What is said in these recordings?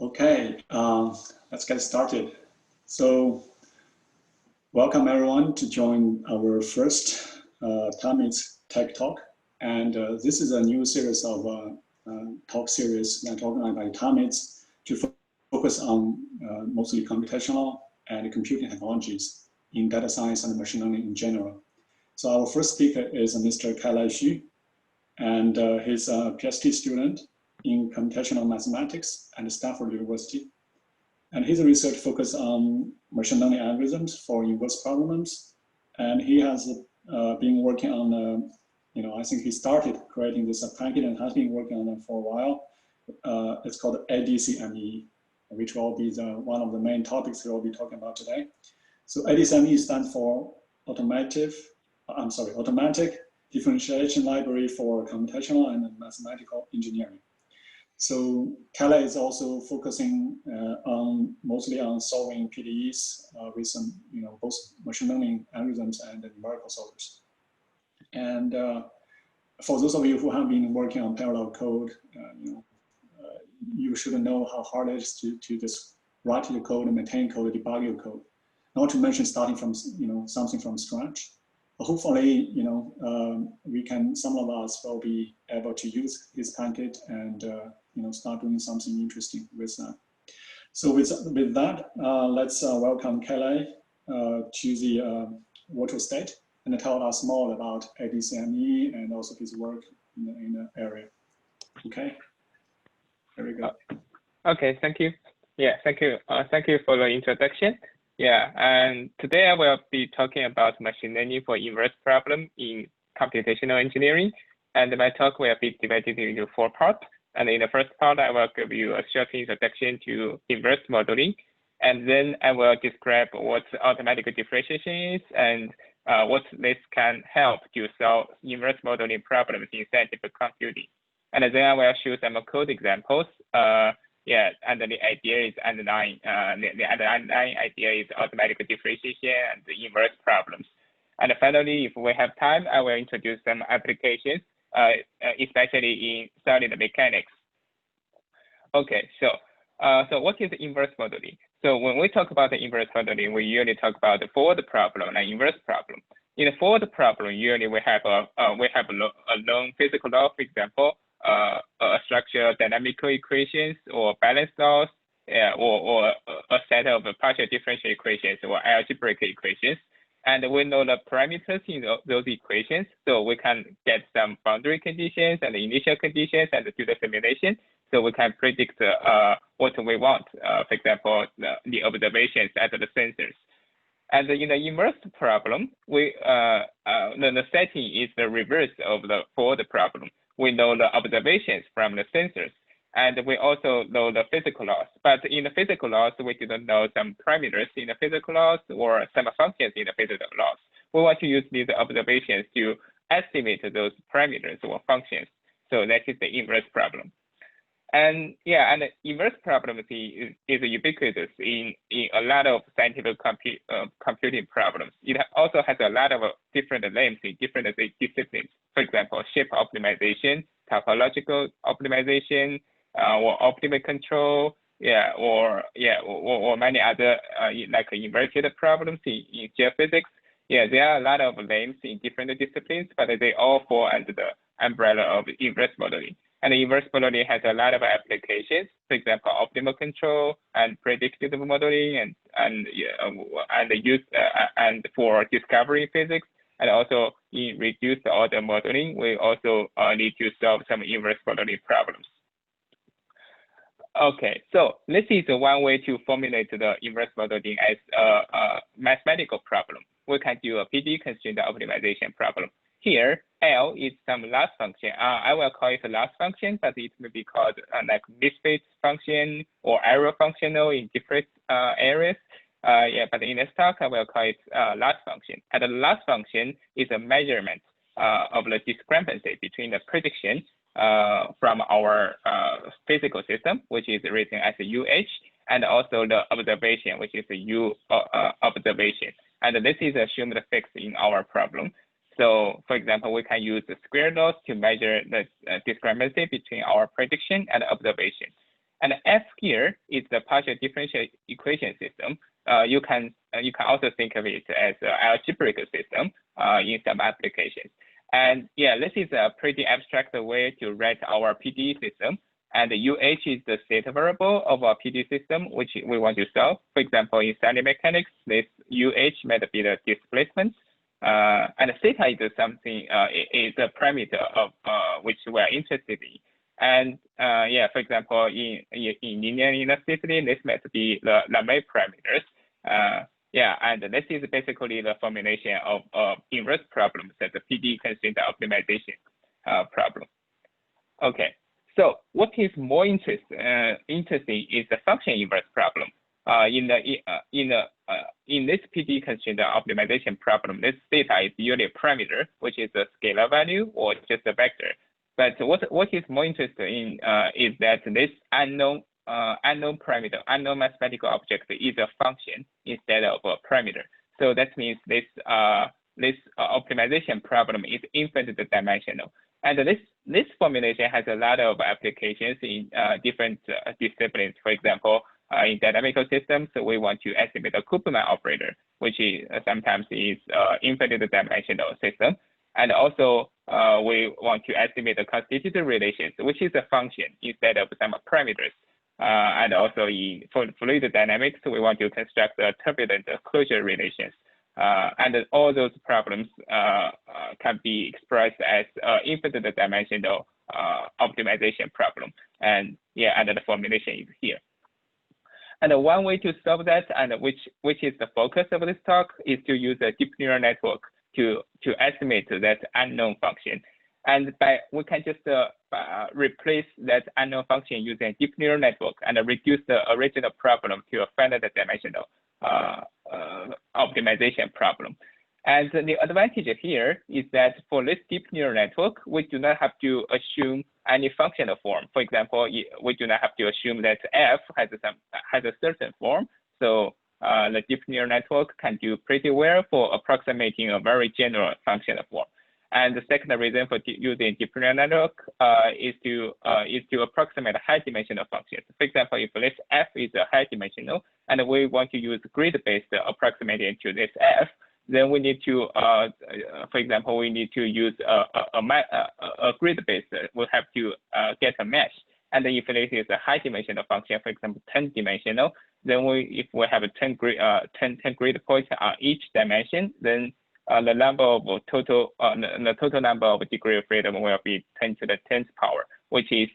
Okay, let's get started. So, welcome everyone to join our first TAMIDS Tech Talk. And this is a new series of talk series that organized by TAMIDS to focus on mostly computational and computing technologies in data science and machine learning in general. So our first speaker is Mr. Kailai, and he's a Ph.D. student in computational mathematics at Stanford University. And his research focuses on machine learning algorithms for inverse problems. And he has been working on, I think he started creating this package and has been working on it for a while. It's called ADCME, which will be one of the main topics we'll be talking about today. So ADCME stands for Automatic Differentiation Library for Computational and Mathematical Engineering. So Kailai is also focusing mostly on solving PDEs with some, both machine learning algorithms and numerical solvers. And for those of you who have been working on parallel code, you should know how hard it is to just write your code and maintain code, debug your code. Not to mention starting from something from scratch. But hopefully, some of us will be able to use his package and start doing something interesting with that. So with that, let's welcome Kailai to the virtual state and tell us more about ADCME and also his work in the area. Okay, very good. Okay, thank you. Yeah, thank you. Thank you for the introduction. Yeah, and today I will be talking about machine learning for inverse problem in computational engineering. And my talk will be divided into 4 parts. And in the first part, I will give you a short introduction to inverse modeling. And then I will describe what automatic differentiation is and what this can help to solve inverse modeling problems in scientific computing. And then I will show some code examples. And the idea is underlying. The underlying idea is automatic differentiation and the inverse problems. And finally, if we have time, I will introduce some applications, especially in solid mechanics. Okay, so what is inverse modeling? So when we talk about the inverse modeling, we usually talk about the forward problem and inverse problem. In the forward problem, usually we have a known physical law, for example, a structure dynamical equations or balance laws, or a set of partial differential equations or algebraic equations. And we know the parameters in those equations, so we can get some boundary conditions and the initial conditions and do the simulation, so we can predict what we want, for example, the observations at the sensors. And in the inverse problem, the setting is the reverse of the forward problem. We know the observations from the sensors, and we also know the physical laws. But in the physical laws, we didn't know some parameters in the physical laws or some functions in the physical laws. We want to use these observations to estimate those parameters or functions. So that is the inverse problem. And yeah, and the inverse problem is ubiquitous in a lot of scientific computing problems. It also has a lot of different names in different disciplines. For example, shape optimization, topological optimization, or optimal control, or many other like inverted problems in geophysics. Yeah, there are a lot of names in different disciplines, but they all fall under the umbrella of inverse modeling. And inverse modeling has a lot of applications. For example, optimal control and predictive modeling, and for discovery physics, and also in reduced order modeling, we also need to solve some inverse modeling problems. Okay, so this is one way to formulate the inverse modeling as a mathematical problem. We can do a PD constraint optimization problem. Here, L is some loss function. I will call it a loss function, but it may be called like misfit function or error functional in different areas. But in this talk, I will call it loss function. And the loss function is a measurement of the discrepancy between the prediction from our physical system, which is written as a UH, and also the observation, which is a U observation. And this is assumed fixed in our problem. So, for example, we can use the square laws to measure the discrepancy between our prediction and observation. And F here is the partial differential equation system. You can also think of it as an algebraic system in some applications. And yeah, this is a pretty abstract way to write our PDE system. And UH is the state variable of our PDE system, which we want to solve. For example, in solid mechanics, this UH might be the displacement. And theta is something, is a parameter of which we are interested in. And yeah, for example, in linear elasticity, this might be the Lamé parameters. Yeah, and this is basically the formulation of inverse problems as the PDE constraint optimization problem. Okay, so what is more interesting is the function inverse problem. In this PDE constraint optimization problem, this theta is usually a parameter, which is a scalar value or just a vector. But what is more interesting is that this unknown parameter, unknown mathematical object is a function instead of a parameter. So that means this optimization problem is infinite dimensional. And this formulation has a lot of applications in different disciplines. For example, in dynamical systems, we want to estimate a Koopman operator, which is sometimes is infinite dimensional system. And also, we want to estimate the constitutive relations, which is a function instead of some parameters. And also for fluid dynamics, we want to construct the turbulent closure relations. And all those problems can be expressed as infinite dimensional optimization problem. And yeah, and the formulation is here. And one way to solve that, and which is the focus of this talk, is to use a deep neural network to estimate that unknown function. And we can just replace that unknown function using a deep neural network and reduce the original problem to a finite dimensional optimization problem. And the advantage here is that for this deep neural network, we do not have to assume any functional form. For example, we do not have to assume that F has a certain form. So the deep neural network can do pretty well for approximating a very general functional form. And the second reason for using deep neural network is to approximate high-dimensional functions. For example, if this F is a high-dimensional, and we want to use grid-based approximation to this F, then we need to, for example, we need to use a grid-based. We'll have to get a mesh. And if it is a high-dimensional function, for example, 10-dimensional, then if we have 10 grid points on each dimension, then the number of the total number of degree of freedom will be 10 to the 10th power, which is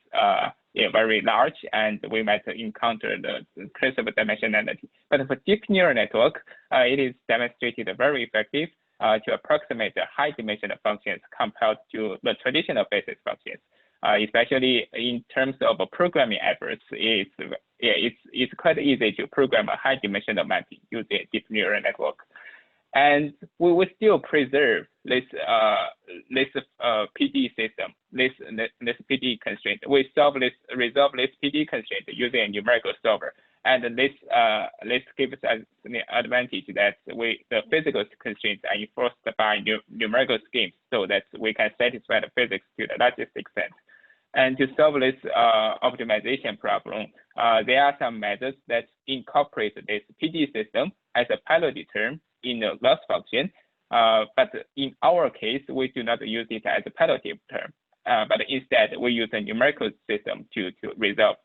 very large, and we might encounter the case of dimensionality. But for deep neural network, it is demonstrated very effective to approximate the high dimensional functions compared to the traditional basis functions. Especially in terms of programming efforts, it's quite easy to program a high dimensional mapping using a deep neural network. And we will still preserve this PDE system, this PDE constraint. We resolve this PDE constraint using a numerical solver. And this gives us the advantage that the physical constraints are enforced by numerical schemes, so that we can satisfy the physics to the largest extent. And to solve this optimization problem, there are some methods that incorporate this PDE system as a pilot term in the loss function. But in our case, we do not use it as a pilot term. But instead, we use a numerical system to resolve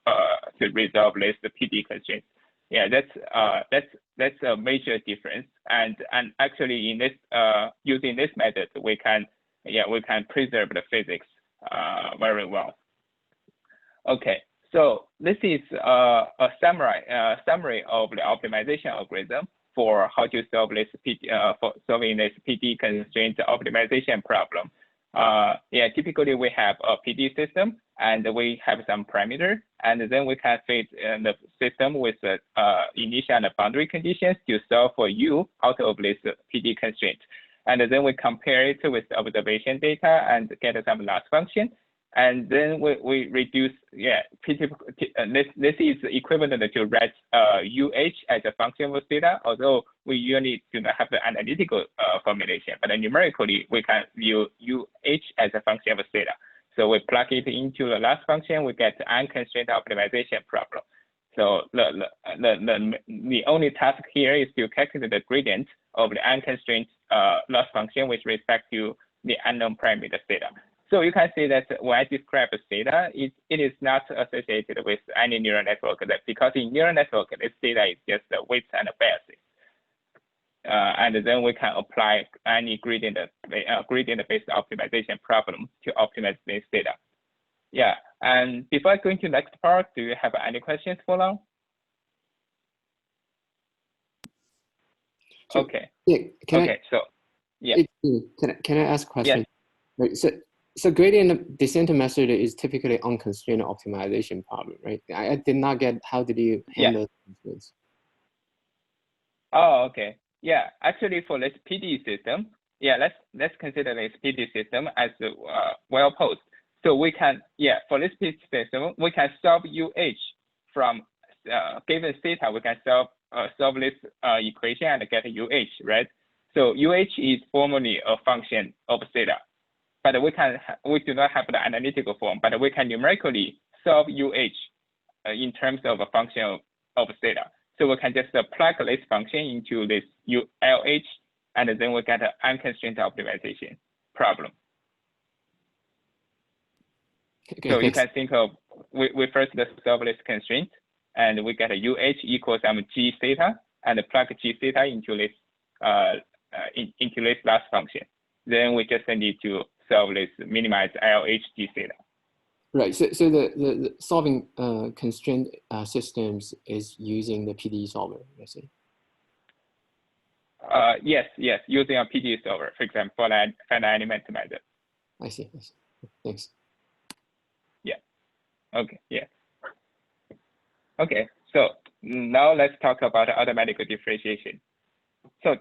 this PDE constraint. Yeah, that's a major difference. And actually, in this using this method, we can preserve the physics very well. Okay, so this is a summary of the optimization algorithm for how to solve this for solving this PDE constraint optimization problem. Typically we have a PDE system and we have some parameter, and then we can fit the system with the initial and boundary conditions to solve for U out of this PDE constraint. And then we compare it with observation data and get some loss function. And then we reduce, this is equivalent to write UH as a function of theta, although we usually do not have the analytical formulation, but numerically we can view UH as a function of theta. So we plug it into the last function, we get the unconstrained optimization problem. So the only task here is to calculate the gradient of the unconstrained loss function with respect to the unknown parameter theta. So you can see that when I describe theta, it is not associated with any neural network, because in neural network, this theta is just the weights and biases. And then we can apply any gradient-based optimization problem to optimize this theta. Yeah, and before I go into the next part, do you have any questions for now? So, okay. Yeah, can I ask a question? Yeah. Right, so gradient descent method is typically unconstrained optimization problem, right? I did not get how did you handle this? Oh, okay. Yeah, actually for this PD system, yeah, let's consider this PD system as well posed. So we can, for this PD system, we can solve UH from given theta, we can solve this equation and get UH, right? So UH is formally a function of theta, but we do not have the analytical form, but we can numerically solve UH in terms of a function of theta. So we can just plug this function into this ULH, and then we get an unconstrained optimization problem. Okay, so thanks. you can think of, we first solve this constraint, and we get a UH equals some G theta, and plug G theta into this last function. Then we just need to solve this minimize LH G theta. Right. So the solving constraint systems is using the PD solver, I see. Yes, using a PD solver, for example, for an element method. I see. Thanks. Yeah. Okay. Yeah. Okay. So now let's talk about automatic differentiation. So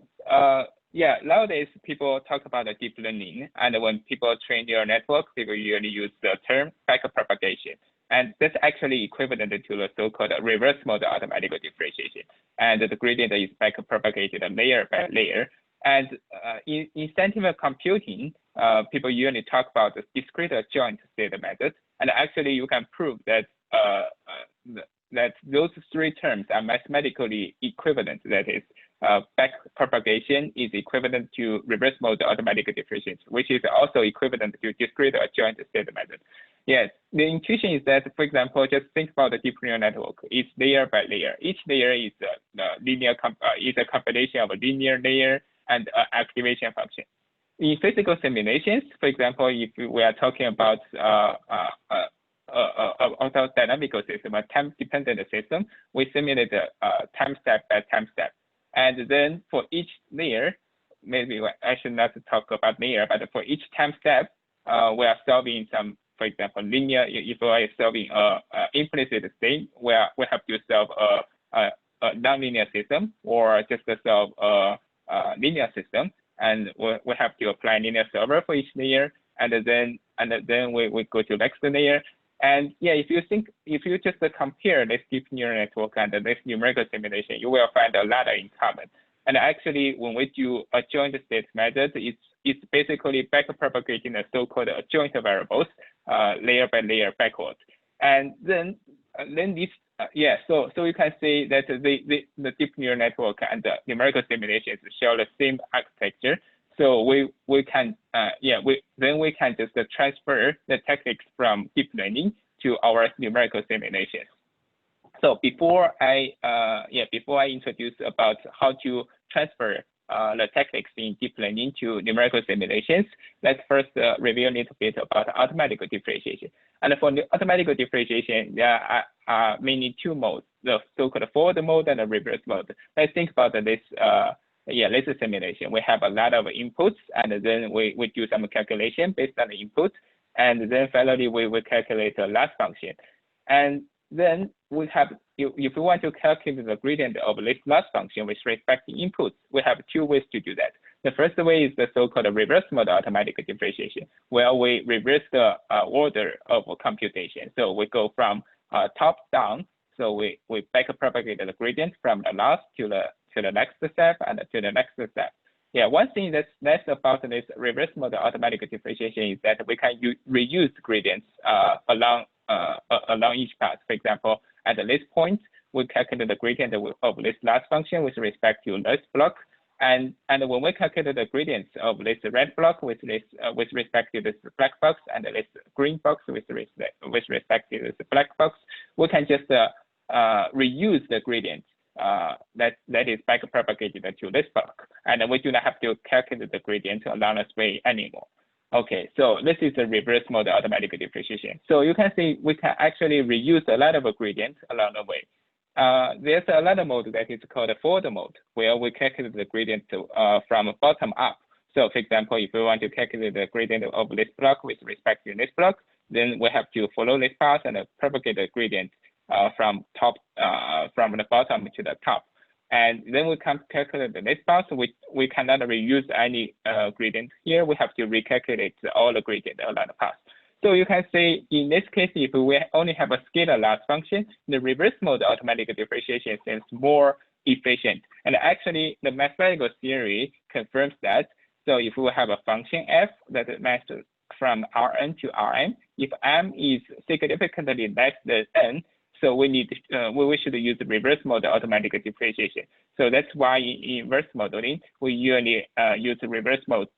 nowadays people talk about the deep learning, and when people train neural networks, people usually use the term backpropagation, and that's actually equivalent to the so-called reverse mode automatic differentiation. And the gradient is backpropagated layer by layer. And in scientific computing, people usually talk about the discrete adjoint state method, and actually you can prove that that those three terms are mathematically equivalent. That is, backpropagation is equivalent to reverse mode automatic differentiation, which is also equivalent to discrete adjoint state method. Yes, the intuition is that, for example, just think about the deep neural network. It's layer by layer. Each layer is a combination of a linear layer and activation function. In physical simulations, for example, if we are talking about dynamical system, a time-dependent system, we simulate time step by time step. And then for each layer, maybe I should not talk about layer, but for each time step, we are solving some, for example, linear. If we are solving implicit state, we have to solve a nonlinear system, or just to solve a linear system, and we have to apply linear solver for each layer, and then we go to next layer. And if you just compare this deep neural network and this numerical simulation, you will find a lot in common. And actually, when we do a joint state method, it's basically backpropagating the so-called adjoint variables, layer by layer backwards. And then this, so you can see that the deep neural network and the numerical simulations share the same architecture. So we can we can just transfer the techniques from deep learning to our numerical simulations. So before I introduce about how to transfer the techniques in deep learning to numerical simulations, let's first review a little bit about automatic differentiation. And for the automatic differentiation, there are mainly two modes: the so-called forward mode and the reverse mode. Let's think about this. Laser simulation. We have a lot of inputs, and then we do some calculation based on the input, and then finally we calculate the loss function. And then we have, if we want to calculate the gradient of this loss function with respect to inputs, we have two ways to do that. The first way is the so-called reverse mode automatic differentiation, where we reverse the order of computation. So we go from top down. So we backpropagate the gradient from the loss to the next step and to the next step. yeah, one thing that's nice about this reverse mode automatic differentiation is that we can reuse gradients along each path. For example, at this point, we calculate the gradient of this last function with respect to this block. And when we calculate the gradients of this red block with respect to this black box and this green box with respect to this black box, we can just reuse the gradient that is back propagated to this block, and we do not have to calculate the gradient along this way anymore. Okay, so this is the reverse mode automatic differentiation. So you can see we can actually reuse a lot of gradients along the way. There's another mode that is called a forward mode, where we calculate the gradient from bottom up. So for example, if we want to calculate the gradient of this block with respect to this block, then we have to follow this path and propagate the gradient from the bottom to the top. And then we can calculate the next path. We cannot reuse any gradient here. We have to recalculate all the gradient along the path. So you can say in this case, if we only have a scalar loss function, the reverse mode automatic differentiation seems more efficient. And actually, the mathematical theory confirms that. So if we have a function f that matches from Rn to Rm, if m is significantly less than n, so we should use the reverse mode automatic differentiation. So that's why in inverse modeling, we usually use the reverse mode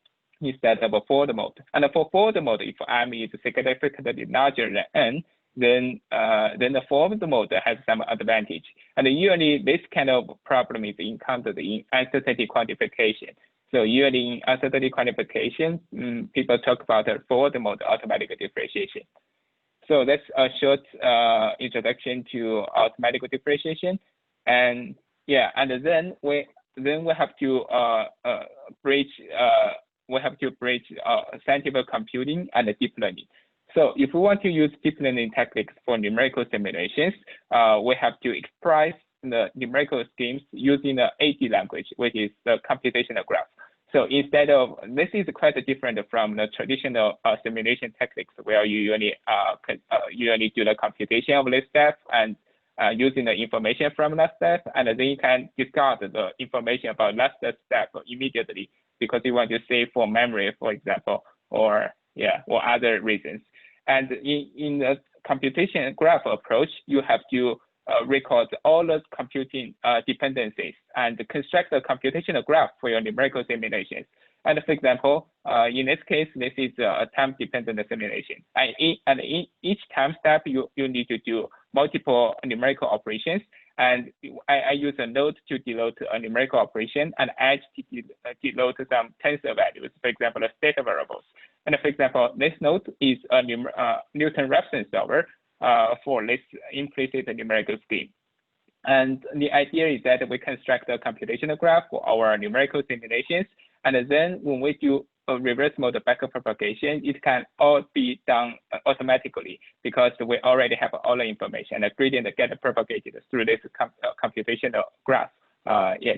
instead of a forward mode. And for forward mode, if m is significantly larger than n, then the forward mode has some advantage. And usually this kind of problem is encountered in uncertainty quantification. So usually in uncertainty quantification, people talk about the forward mode automatic differentiation. So that's a short introduction to automatic differentiation, and yeah, and then we have to bridge scientific computing and deep learning. So if we want to use deep learning techniques for numerical simulations, we have to express the numerical schemes using the AD language, which is the computational graph. So instead of, this is quite different from the traditional simulation techniques where you usually do the computation of this step and using the information from that step, and then you can discard the information about that step immediately because you want to save for memory, for example, or other reasons. And in the computation graph approach, you have to record all the computing dependencies and construct a computational graph for your numerical simulations. And for example, in this case, this is a time-dependent simulation. And in each time step, you need to do multiple numerical operations. And I use a node to denote a numerical operation and edge to denote some tensor values, for example, state variables. And for example, this node is a Newton-Raphson solver for this implicit numerical scheme. And the idea is that we construct a computational graph for our numerical simulations. And then when we do a reverse mode backpropagation, it can all be done automatically because we already have all the information. And the gradient get propagated through this computational graph,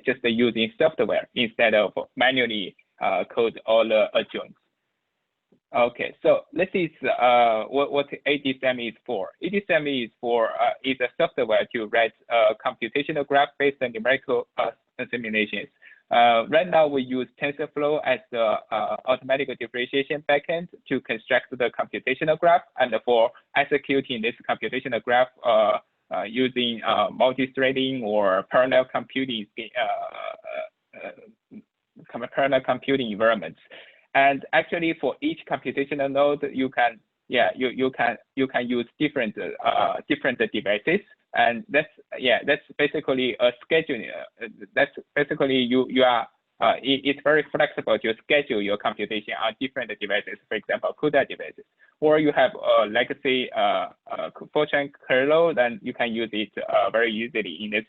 just using software instead of manually code all the adjoints. Okay, so this is what ADCME is for. ADCME is a software to write computational graph-based numerical simulations. Right now, we use TensorFlow as the automatic differentiation backend to construct the computational graph, and for executing this computational graph using multi-threading or parallel computing environments. And actually, for each computational node, you can use different devices, and that's basically a scheduling. That's basically it's very flexible to schedule your computation on different devices. For example, CUDA devices, or you have a legacy Fortran kernel, then you can use it very easily in this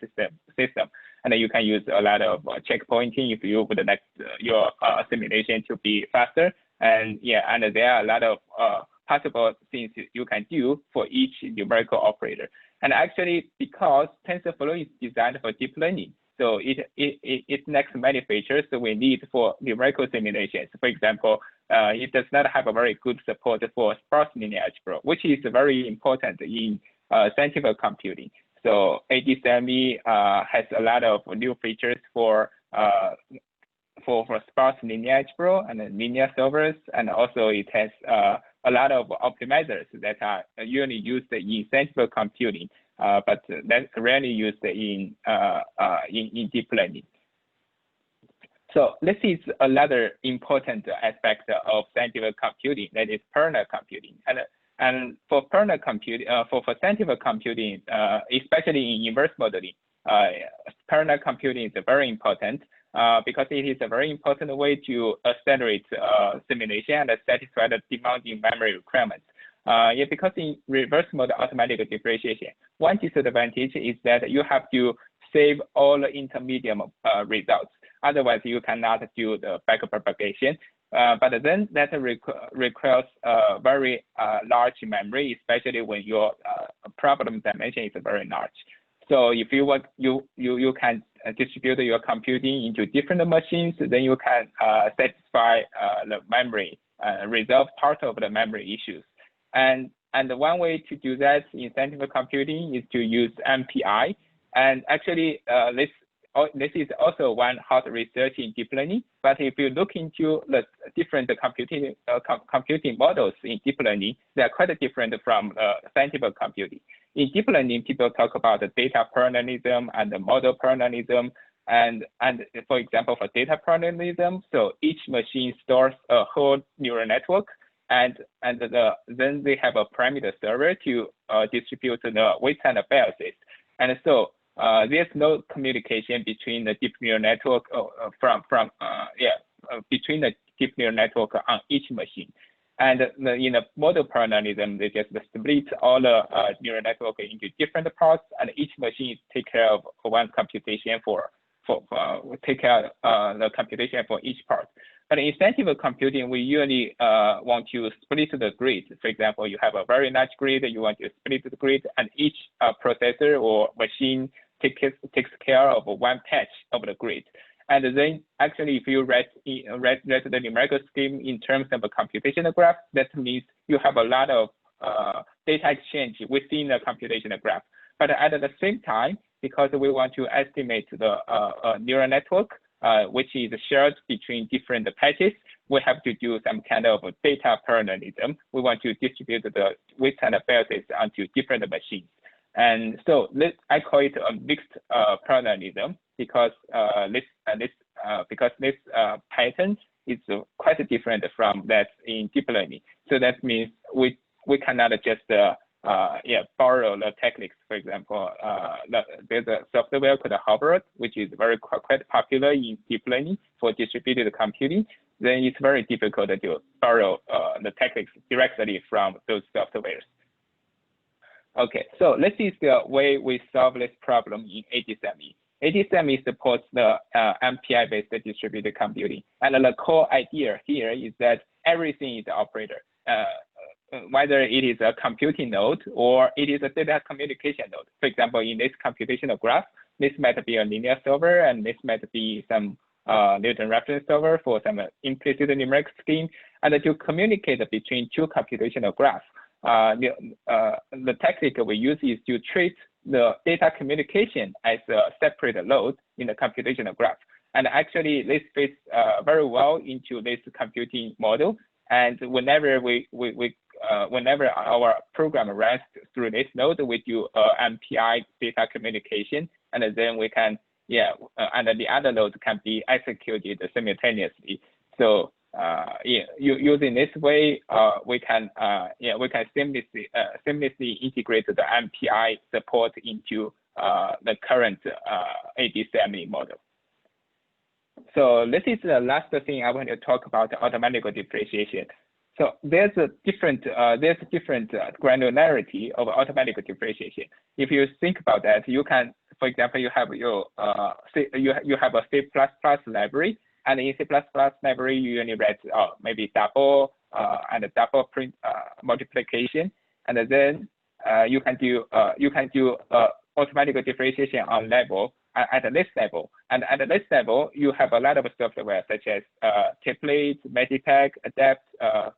system. And then you can use a lot of checkpointing if you would like your simulation to be faster. And and there are a lot of possible things you can do for each numerical operator. And actually, because TensorFlow is designed for deep learning, so it lacks many features we need for numerical simulations. For example, it does not have a very good support for sparse linear algebra, which is very important in scientific computing. So ADCME has a lot of new features for for sparse linear algebra and linear solvers, and also it has a lot of optimizers that are usually used in scientific computing, but that's rarely used in deep learning. So this is another important aspect of scientific computing, that is parallel computing. And for parallel computing, for scientific computing, especially in inverse modeling, parallel computing is very important because it is a very important way to accelerate simulation and satisfy the demanding memory requirements. Yeah, because in reverse mode automatic differentiation, one disadvantage is that you have to save all the intermediate results. Otherwise, you cannot do the backpropagation. But then that requires a very large memory, especially when your problem dimension is very large. So if you want, you can distribute your computing into different machines, then you can satisfy the memory, resolve part of the memory issues. And one way to do that in scientific computing is to use MPI. And actually, this is also one hot research in deep learning. But if you look into the different computing models in deep learning, they are quite different from scientific computing. In deep learning, people talk about the data parallelism and the model parallelism. And for example, for data parallelism, so each machine stores a whole neural network, and then they have a parameter server to distribute the weights and biases. And so there's no communication between the deep neural network between the deep neural network on each machine. And in the model parallelism, they just split all the neural network into different parts, and each machine take care of one computation take care the computation for each part. But in scientific computing, we usually want to split the grid. For example, you have a very large grid, you want to split the grid, and each processor or machine takes care of one patch of the grid. And then actually, if you read the numerical scheme in terms of a computational graph, that means you have a lot of data exchange within the computational graph. But at the same time, because we want to estimate the neural network, which is shared between different patches, we have to do some kind of data parallelism. We want to distribute the weights and biases onto different machines. And so I call it a mixed parallelism because this pattern is quite different from that in deep learning. So that means we cannot just borrow the techniques. For example, there's a software called Hyperelasticity, which is quite popular in deep learning for distributed computing. Then it's very difficult to borrow the techniques directly from those softwares. Okay, so this is the way we solve this problem in ADCME. ADCME supports the MPI-based distributed computing. And the core idea here is that everything is an operator, whether it is a computing node or it is a data communication node. For example, in this computational graph, this might be a linear solver, and this might be some Newton reference solver for some implicit numeric scheme. And to communicate between two computational graphs, the technique we use is to treat the data communication as a separate node in the computational graph. And actually, this fits very well into this computing model. And whenever whenever our program runs through this node, we do MPI data communication, and then we can, and the other node can be executed simultaneously. So using this way, we can seamlessly integrate the MPI support into the current ADCME model. So this is the last thing I want to talk about, automatic differentiation. So there's a different granularity of automatic differentiation. If you think about that, you can, for example, you have your you have a C++ library, and in C++ library you usually write maybe double and a double print multiplication, and then you can do automatic differentiation on level. At this level, and at this level, you have a lot of software such as template, Magitech, Adapt,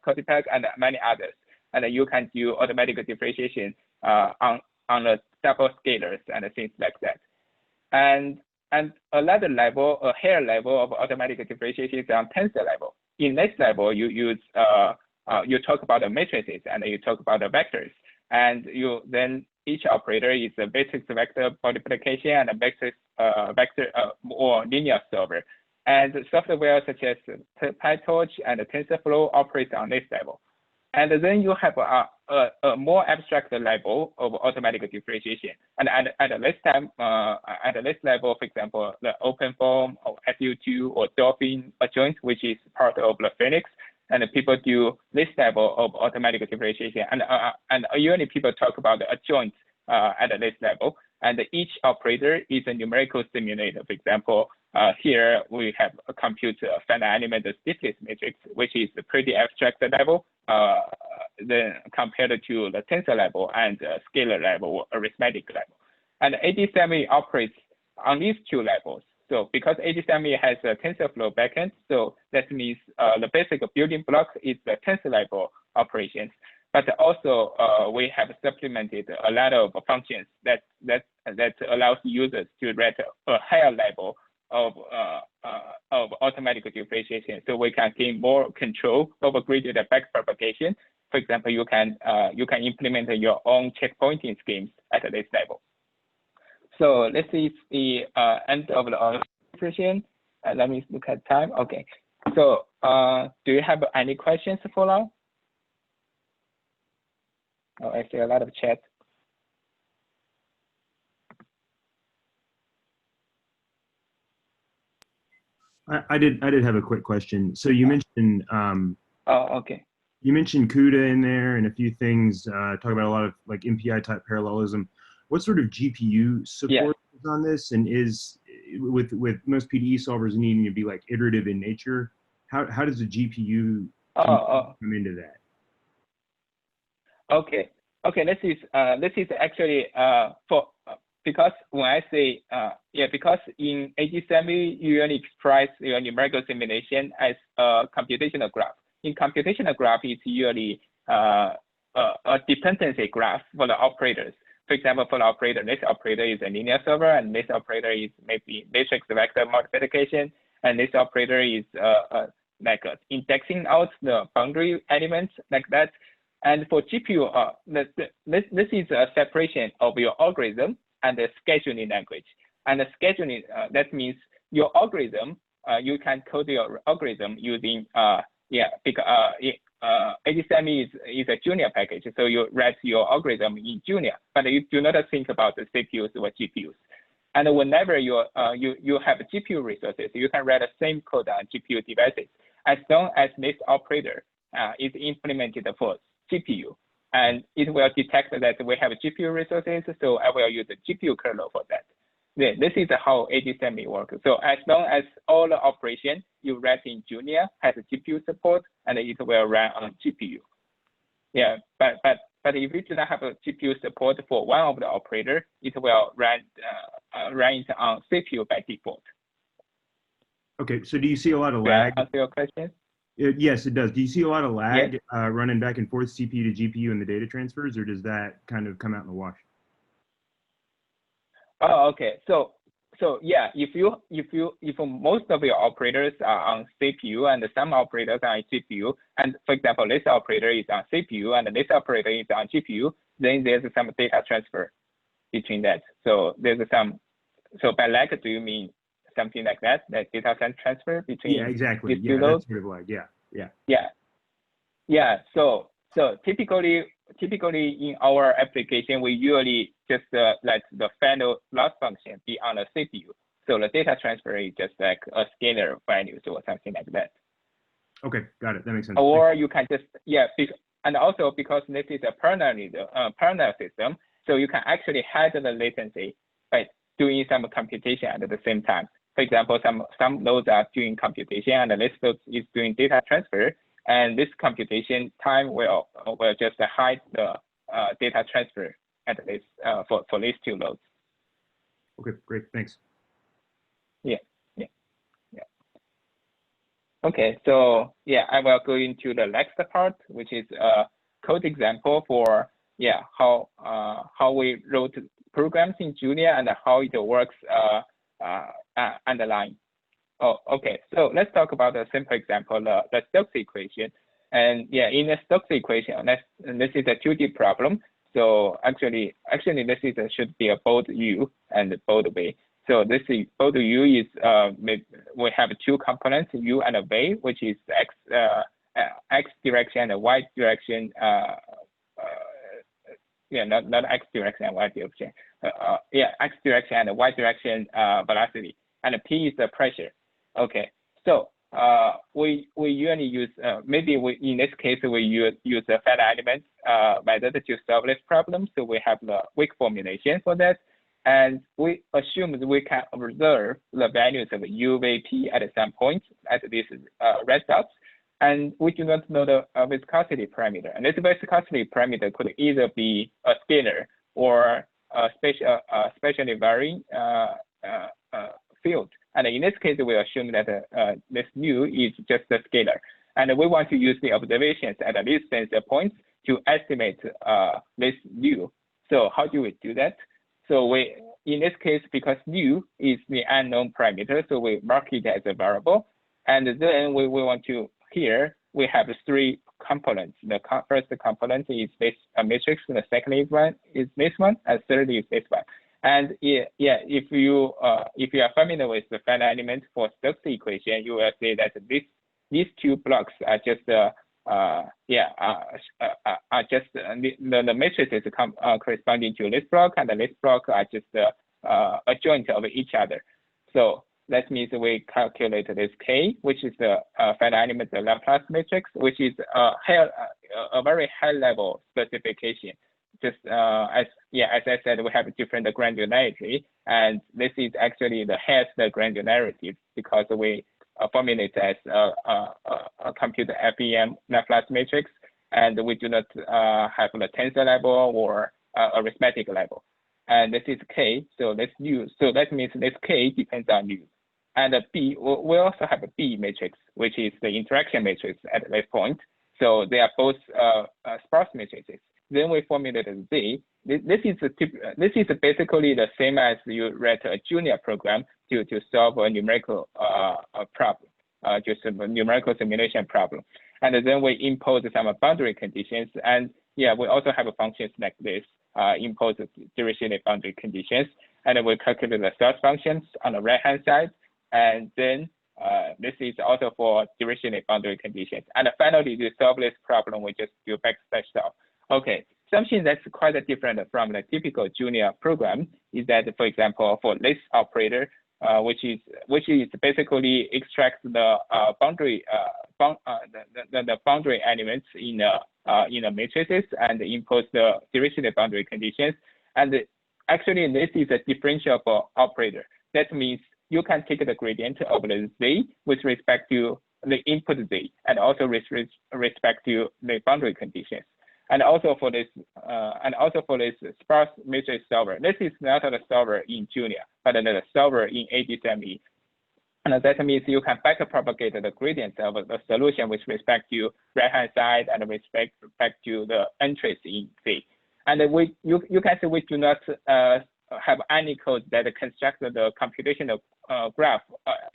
Codipag, and many others. And you can do automatic differentiation on the double scalars and things like that. And a higher level of automatic differentiation is on tensor level. In this level, you use you talk about the matrices and you talk about the vectors, and then each operator is a basis vector multiplication and a basis vector or linear solver. And software such as PyTorch and TensorFlow operates on this level. And then you have a more abstract level of automatic differentiation. And at this time, at this level, for example, the OpenFOAM or SU2 or Dolphin adjoint, which is part of the Phoenix, and people do this level of automatic differentiation. And usually people talk about the adjoint at this level. And each operator is a numerical simulator. For example, here we have a compute finite element stiffness matrix, which is a pretty abstract level then compared to the tensor level and scalar level or arithmetic level. And ADCME operates on these two levels. So because ADCME has a TensorFlow backend, so that means the basic building block is the tensor level operations. But also we have supplemented a lot of functions that allows users to write a higher level of automatic differentiation, so we can gain more control over graded backpropagation. For example, you can implement your own checkpointing schemes at this level. So this is the end of the presentation. Let me look at time. Okay. So do you have any questions for now? Oh, I see a lot of chat. I did have a quick question. So you mentioned okay. You mentioned CUDA in there and a few things, talk about a lot of like MPI type parallelism. What sort of GPU support is on this, and is with most PDE solvers needing to be like iterative in nature, how does the GPU come into that? Okay. This is actually because when I say because in ADCME you usually express your numerical simulation as a computational graph. In computational graph, it's usually a dependency graph for the operators. For example, for the operator, this operator is a linear solver, and this operator is maybe matrix vector multiplication, and this operator is like indexing out the boundary elements like that. And for GPU, this is a separation of your algorithm and the scheduling language. And the scheduling, that means your algorithm, you can code your algorithm using, ADCME is a Junior package. So you write your algorithm in Junior, but you do not think about the CPUs or GPUs. And whenever you have GPU resources, you can write the same code on GPU devices, as long as this operator is implemented for GPU, and it will detect that we have GPU resources, so I will use the GPU kernel for that. This is how ADCME works. So as long as all the operation you write in Junior has GPU support, and it will run on GPU. Yeah, but if you do not have a GPU support for one of the operator, it will run it on CPU by default. Okay, so do you see a lot of lag? Answer your question? Yes, it does. Do you see a lot of lag running back and forth CPU to GPU in the data transfers, or does that kind of come out in the wash? Oh, okay. So yeah, if most of your operators are on CPU and some operators are on GPU, and for example, this operator is on CPU and this operator is on GPU, then there's some data transfer between that. So there's some. So by lag, do you mean something like that data transfer between? Yeah, exactly. These two that's sort of like So typically in our application, we usually just let the final loss function be on the CPU. So the data transfer is just like a scalar value or something like that. Okay, got it. That makes sense. Or you can just and also because this is a parallel system, so you can actually hide the latency by doing some computation at the same time. For example, some nodes are doing computation and this node is doing data transfer, and this computation time will just hide the data transfer at this for these two nodes. Okay, great, thanks. Yeah. Okay, so I will go into the next part, which is a code example for how we wrote programs in Junior and how it works underlying. Oh, okay. So let's talk about a simple example, the Stokes equation. And yeah, in the Stokes equation, this is a 2D problem. So actually, this should be a bold U and bold V. So this is bold U is we have two components, U and V, which is x direction and y direction. Yeah, not x direction and y direction. Yeah, x direction and y direction velocity, and P is the pressure. Okay, so we usually use in this case we use the finite element method to solve this problem. So we have the weak formulation for that, and we assume that we can observe the values of U, V, P at some point at these red dots, and we do not know the viscosity parameter. And this viscosity parameter could either be a scalar or a spatially varying field. And in this case, we assume that this mu is just a scalar. And we want to use the observations at these sensor points to estimate this mu. So how do we do that? So in this case, because mu is the unknown parameter, so we mark it as a variable. And then we want to, here, we have three components. The first component is this matrix, the second one is this one, and third is this one. And yeah, if you are familiar with the finite element for Stokes equation, you will see that these two blocks are just the matrices corresponding to this block, and this block are just a joint of each other. So that means we calculate this K, which is the finite element Laplace matrix, which is a very high level specification. Just as I said, we have different granularity, and this is actually the highest granularity because we formulate as a computer FEM Laplace matrix, and we do not have the tensor level or arithmetic level. And this is K, so let's use. So that means this K depends on U. And B, we also have a B matrix, which is the interaction matrix at this point. So they are both sparse matrices. Then we formulate Z. This is basically the same as you write a junior program to solve a numerical problem, just a numerical simulation problem. And then we impose some boundary conditions. And yeah, we also have functions like this, impose dirichlet boundary conditions. And we calculate the source functions on the right-hand side. And then this is also for dirichlet boundary conditions. And finally, to solve this problem, we just do backslash solve. Okay, something that's quite different from the typical junior program is that, for example, for this operator, which is basically extracts the boundary the boundary elements in the matrices and impose the dirichlet boundary conditions. And actually, this is a differentiable operator. That means you can take the gradient of the Z with respect to the input Z, and also with respect to the boundary conditions. And also for this sparse matrix solver. This is not the solver in junior, but the solver in ADCME. And that means you can backpropagate the gradient of the solution with respect to right-hand side and with respect to the entries in Z. And you can see we do not have any code that constructs the computational graph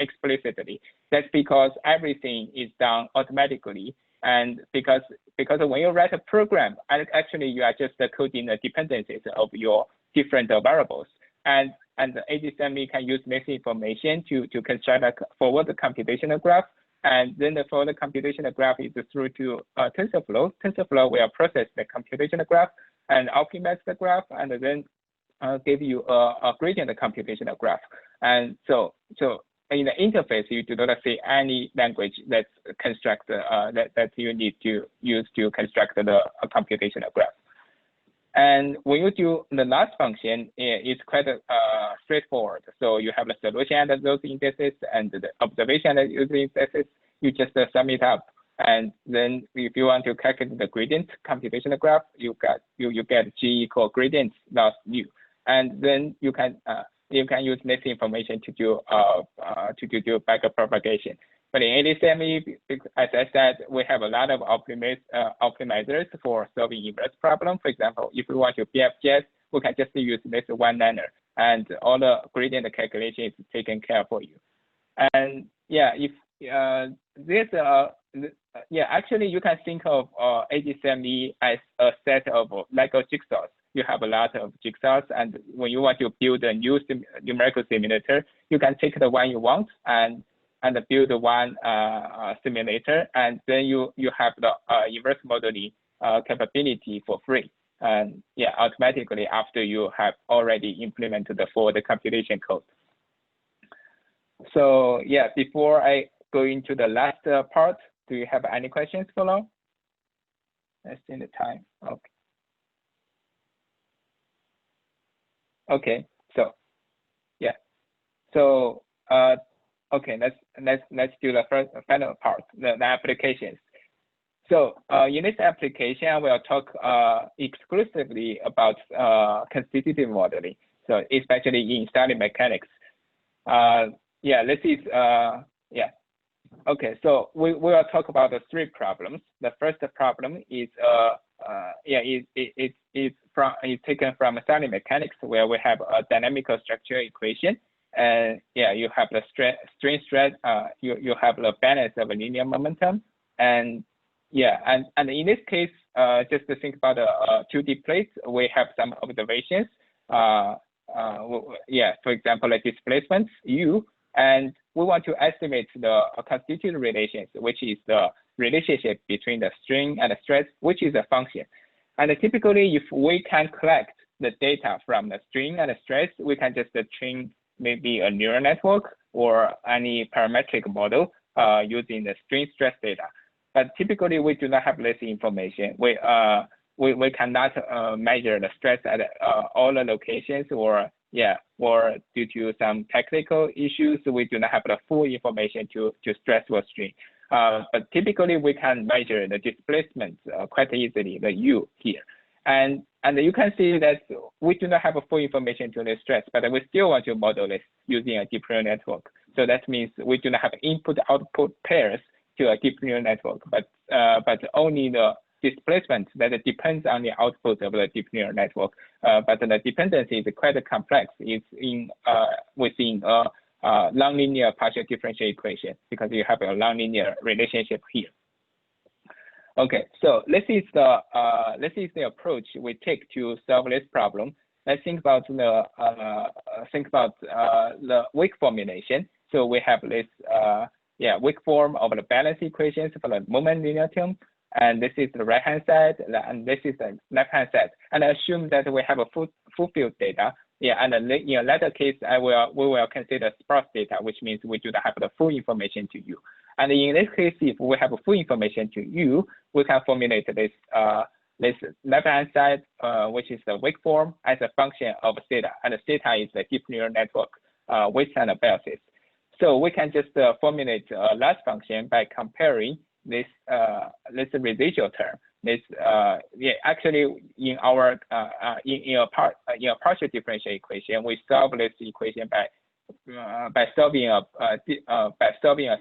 explicitly. That's because everything is done automatically. And because when you write a program, actually you are just coding the dependencies of your different variables. And the ADCME can use this information to construct a forward computational graph. And then the forward computational graph is through to TensorFlow. TensorFlow will process the computational graph and optimize the graph, and then give you a gradient computational graph. And so in the interface, you do not see any language that's construct that you need to use to construct the computational graph. And when you do the last function, it's quite straightforward. So you have the solution at those indices and the observation at those indices. You just sum it up. And then if you want to calculate the gradient computational graph, you get G equal gradient loss mu. And then you can use this information to do backpropagation. But in ADCME, as I said, we have a lot of optimizers for solving inverse problem. For example, if we want to BFGS, we can just use this one liner. and all the gradient calculation is taken care for you. And yeah, if actually you can think of ADCME as a set of Lego jigsaws. You have a lot of jigsaws, and when you want to build a new numerical simulator, you can take the one you want and build one simulator, and then you have the inverse modeling capability for free. And yeah, automatically after you have already implemented the forward computation code. So yeah, before I go into the last part, do you have any questions for now? Let's see the time. Okay. Okay. So yeah. So okay. Let's do the final part, the applications. So in this application, I will talk exclusively about constitutive modeling. So especially in static mechanics. Yeah, this is Okay, so we will talk about the three problems. The first problem is it's taken from static mechanics, where we have a dynamical structure equation, and yeah, you have the strain stress. You have the balance of a linear momentum, and yeah, and in this case, just to think about the 2D plates, we have some observations. Yeah, for example, like displacements U. And we want to estimate the constitutive relations, which is the relationship between the strain and the stress, which is a function. And typically, if we can collect the data from the strain and the stress, we can just train maybe a neural network or any parametric model using the strain stress data. But typically, we do not have this information. We cannot measure the stress at all the locations, or due to some technical issues, we do not have the full information to stress or strain. But typically, we can measure the displacement quite easily, the U here. And you can see that we do not have a full information to the stress, but we still want to model this using a deep neural network. So that means we do not have input-output pairs to a deep neural network, but only the displacement that depends on the output of the deep neural network. But the dependency is quite complex. It's within a nonlinear partial differential equation, because you have a nonlinear relationship here. Okay, so this is the approach we take to solve this problem. Let's think about the weak formulation. So we have this weak form of the balance equations for the moment linear term. And this is the right-hand side, and this is the left-hand side. And I assume that we have a full field data. Yeah, and in a later case, we will consider sparse data, which means we do not have the full information to you. And in this case, if we have a full information to you, we can formulate this left-hand side, which is the weak form, as a function of theta, and theta is the deep neural network weight and basis. So we can just formulate a loss function by comparing this residual term. This actually in our in a partial differential equation, we solve this equation by solving a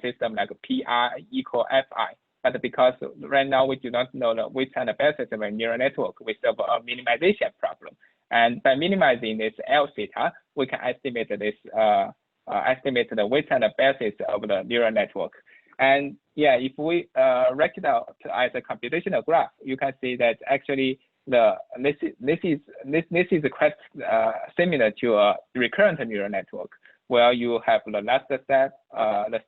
system like Pi equal Fi. But because right now we do not know the weight and basis of a neural network, we solve a minimization problem. And by minimizing this L theta, we can estimate this estimate the weight and basis of the neural network. And yeah, if we write it out as a computational graph, you can see that actually this is quite similar to a recurrent neural network, where you have the last step, the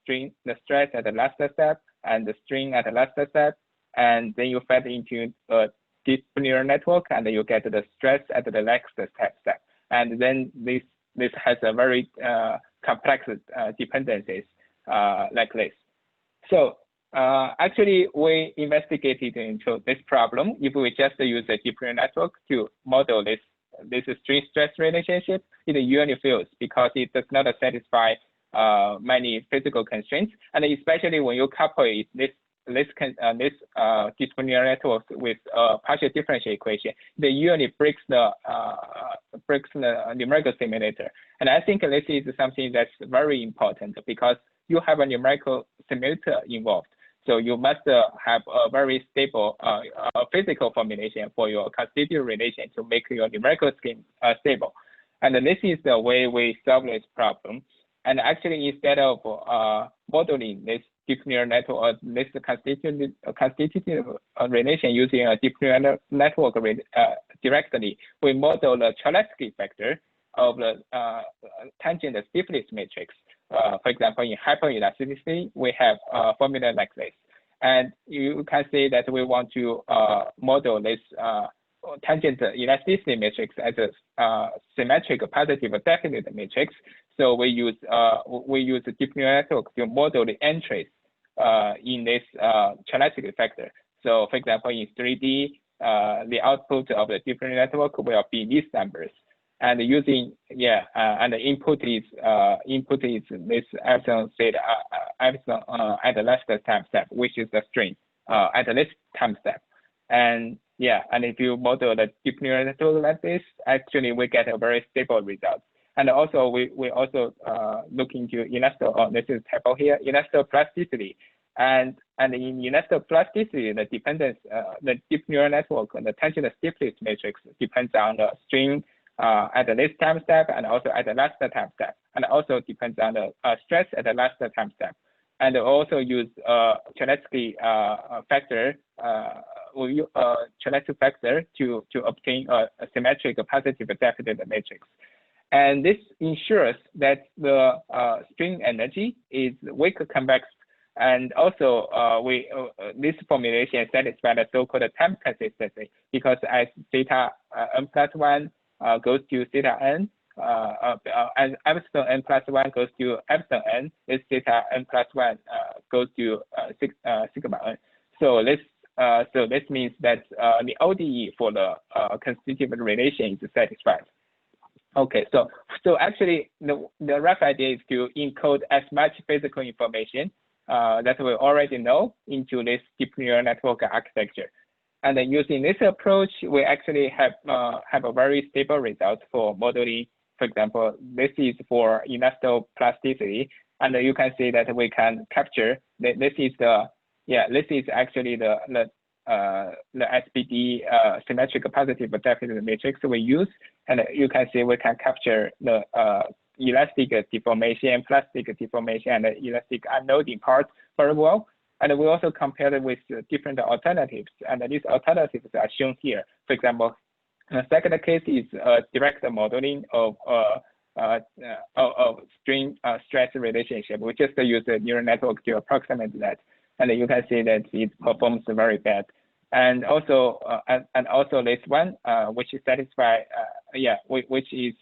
stress at the last step, and the strain at the last step, and then you feed into a deep neural network, and then you get the stress at the next step. And then this has a very complex dependencies like this. So actually, we investigated into this problem. If we just use a deep neural network to model this strain stress relationship, it usually fails because it does not satisfy many physical constraints, and especially when you couple this deep neural network with a partial differential equation, they usually breaks the numerical simulator. And I think this is something that's very important, because you have a numerical simulator involved. So you must have a very stable physical formulation for your constitutive relation to make your numerical scheme stable. And this is the way we solve this problem. And actually, instead of modeling this deep neural network or this constitutive relation using a deep neural network directly, we model the Cholesky factor of the tangent stiffness matrix. For example, in hyperelasticity, we have a formula like this. And you can see that we want to model this tangent elasticity matrix as a symmetric positive definite matrix. So we use a deep neural network to model the entries in this Cholesky factor. So for example, in 3D, the output of the deep neural network will be these numbers. And using and the input is this epsilon theta epsilon at the last time step, which is the string at this time step. And and if you model the deep neural network like this, actually we get a very stable result. And also we also look into this is table here, elasto-plasticity. And in elasto-plasticity, the dependence, the deep neural network, the tangent stiffness matrix depends on the string at this time step and also at the last time step, and also depends on the stress at the last time step. And also use Cholesky factor, Cholesky factor to obtain a symmetric positive definite matrix. And this ensures that the string energy is weak convex. And also, this formulation satisfies the so-called time consistency, because as theta n plus 1 goes to theta n, as epsilon n plus 1 goes to epsilon n, this theta n plus 1 goes to sigma n. So this means that the ODE for the constitutive relation is satisfied. Okay, so actually the rough idea is to encode as much physical information that we already know into this deep neural network architecture. And then using this approach, we actually have a very stable result for modeling. For example, this is for elasto-plasticity, and you can see that we can capture. This is actually the SPD symmetric positive definite matrix we use, and you can see we can capture the elastic deformation, plastic deformation, and the elastic unloading parts very well. And we also compared it with different alternatives, and these alternatives are shown here. For example, the second case is direct modeling of string stress relationship. We just use the neural network to approximate that, and you can see that it performs very bad. And also this one, which is satisfied, which is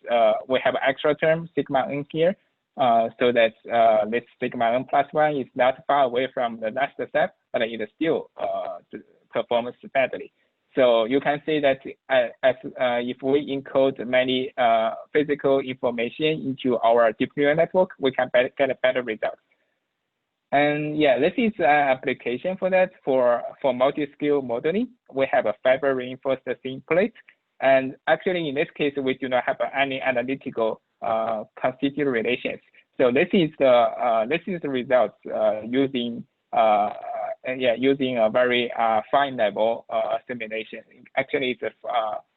we have extra term sigma n here, so that this sigma n plus 1 is not far away from the last step, but it still performs badly. So you can see that if we encode many physical information into our deep neural network, we can get a better result. And this is an application for that. For multi-scale modeling, we have a fiber reinforced thin plate. And actually, in this case, we do not have any analytical constitutive relations. So this is the results using using a very fine level simulation. Actually, it's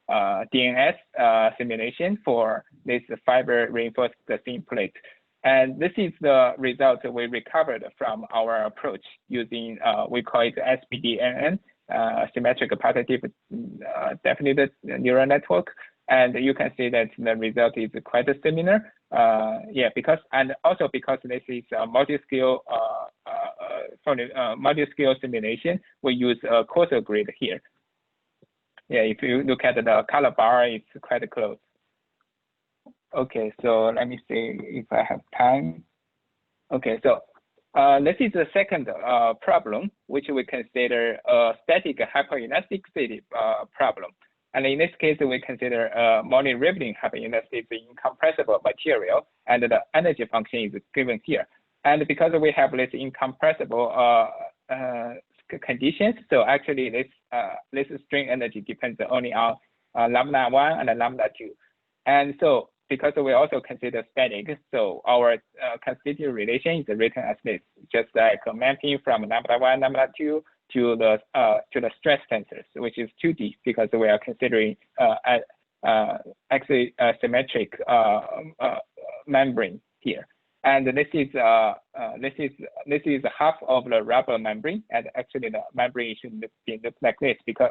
a DNS simulation for this fiber reinforced thin plate. And this is the result we recovered from our approach using, we call it SPDNN, symmetric positive definite neural network. And you can see that the result is quite similar. Because this is a multi-scale multi-scale simulation, we use a Coarser grid here. If you look at the color bar, it's quite close. Okay, so let me see if I have time. Okay, so this is the second problem, which we consider a static hyperelasticity problem. And in this case, we consider Mooney Rivlin hyperelasticity incompressible material, and the energy function is given here. And because we have this incompressible conditions, so actually this string energy depends only on lambda 1 and lambda 2. And so because we also consider static, so our constitutive relation is written as this, just like a mapping from lambda 1, lambda 2 to the stress tensors, which is 2D, because we are considering axisymmetric membrane here. And this is half of the rubber membrane, and actually the membrane should look like this because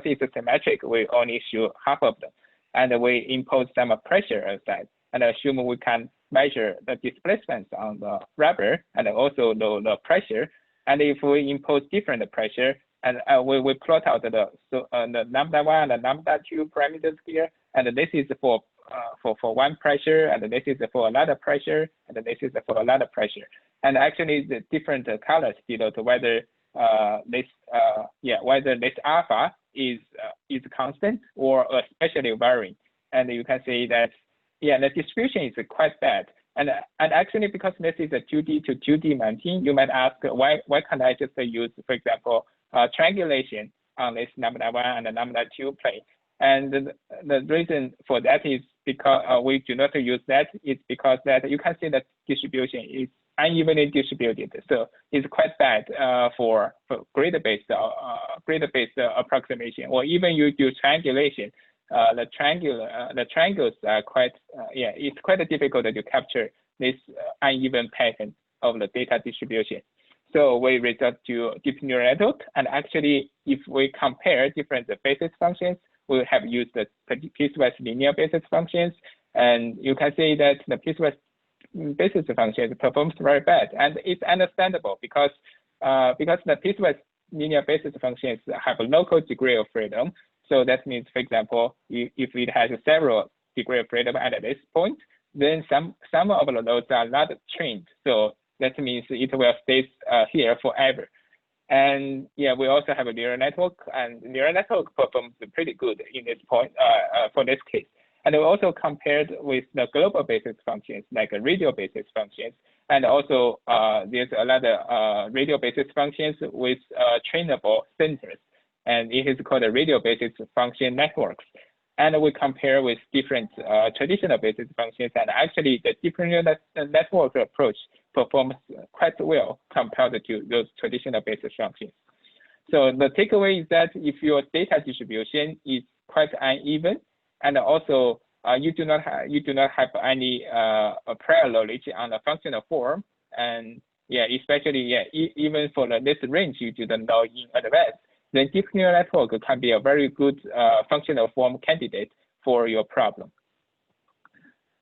it's symmetric, we only show half of them, and we impose some pressure outside, and assume we can measure the displacements on the rubber and also the pressure. And if we impose different pressure, and we plot out the lambda 1 and the lambda 2 parameters here, and this is for one pressure, and this is for another pressure, and this is for another pressure. And actually, the different colors denote whether whether this alpha is constant or especially varying. And you can see that the distribution is quite bad. And actually, because this is a 2D to 2D mounting, you might ask why can't I just use, for example, triangulation on this lambda 1 and the lambda 2 plane? And the reason for that is because we do not use that. It's because that you can see that distribution is unevenly distributed, so it's quite bad for grid-based approximation. Or even you do triangulation, the triangles are quite it's quite difficult to capture this uneven pattern of the data distribution. So we resort to deep neural network, and actually, if we compare different basis functions, we have used the piecewise linear basis functions, and you can see that the piecewise basis functions performs very bad, and it's understandable because the piecewise linear basis functions have a local degree of freedom. So that means, for example, if it has several degree of freedom at this point, then some of the nodes are not trained. So that means it will stay here forever. And we also have a neural network, and neural network performs pretty good in this point for this case. And we also compared with the global basis functions like radial basis functions, and also there's another radial basis functions with trainable centers, and it is called a radial basis function networks. And we compare with different traditional basis functions, and actually the deep neural network approach performs quite well compared to those traditional basis functions. So the takeaway is that if your data distribution is quite uneven, and also you do not have any prior knowledge on the functional form, and especially even for this range you didn't know in advance, then deep neural network can be a very good functional form candidate for your problem.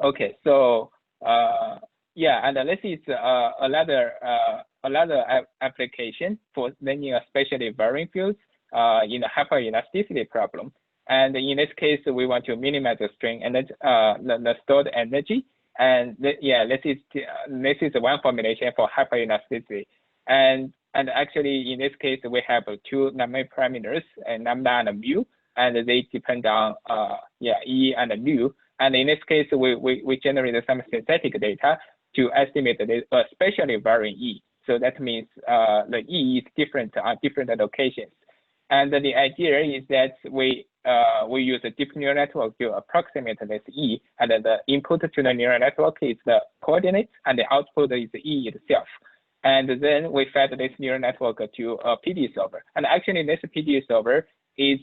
Okay, so and this is another application for learning a spatially varying fields in the hyperelasticity problem. And in this case, we want to minimize the strain and the stored energy. And this is one formulation for hyperelasticity. And actually, in this case, we have two numeric parameters, lambda and mu, and they depend on E and mu. And in this case, we generated some synthetic data to estimate the spatially varying E. So that means the E is different on different locations. And the idea is that we use a deep neural network to approximate this E, and the input to the neural network is the coordinates, and the output is E itself. And then we fed this neural network to a PD solver. And actually, this PD solver is